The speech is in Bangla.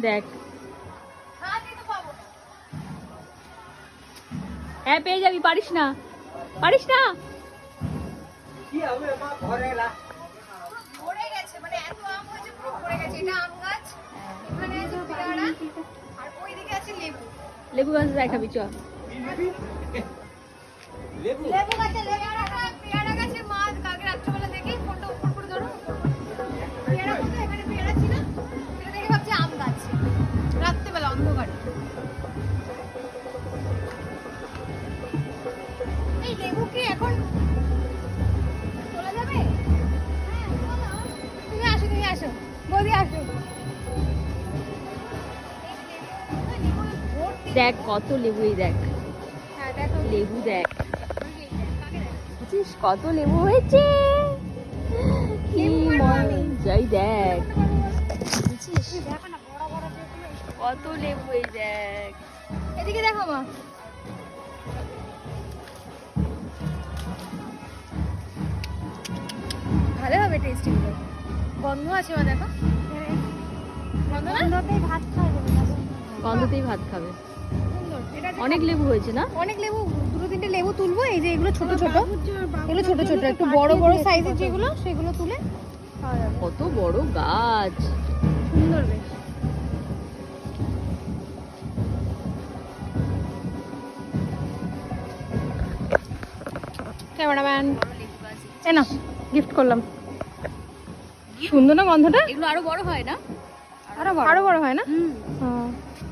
দেখ, হ্যাঁ পেয়ে যাবি, পারিস না, পারিস না। কি হবে মা, ঘরে লা ভরে গেছে, মানে এত আম হয়েছে পুরো ভরে গেছে। এটা আম গাছ, এখানে আছে পেয়ারা, আর ওইদিকে আছে লেবু। লেবু গাছ দেখাবি চ। লেবু লেবু গাছে পেয়ারা গাছে মা কালকে রাত্রেবেলা দেখে ফোনটা উপর করে ধরো, পেয়ারা কোথায়, এখানে পেয়ারা ছিল, এটা দেখে ভাবছি আম গাছ, রাত্রেবেলা অন্ধকারে। এই লেবু কি এখন তোলা যাবে? হ্যাঁ তোলা। তুমি আসো বৌদি আসো। দেখ কত লেবু, এই দেখ হ্যাঁ দেখো লেবু, দেখ বুঝছিস কত লেবু হয়েছে, কি মজাই দেখ, বুঝছিস দেখো না বড় বড় যেগুলো। কত লেবু, এই দেখ। এদিকে দেখো মা, ভালো হবে টেস্টি গুলো। গন্ধ আছে মা, দেখো গন্ধ না, গন্ধতেই ভাত খাবে, গন্ধতেই ভাত খাবে। সুন্দর। এটা যে অনেক লেবু হয়েছে না? অনেক লেবু, দুটো তিনটে লেবু তুলবো। এই যে এগুলো ছোট ছোট, এগুলো ছোট ছোট, একটু বড় বড় সাইজের যেগুলো সেগুলো তুলে খাওয়া যাবে। কত বড় গাছ। সুন্দর বেশ। ক্যামেরাম্যান এ না, গিফট করলাম। সুন্দর না গন্ধটা? এগুলো আরো বড় হয় না? আরো বড় হয় না?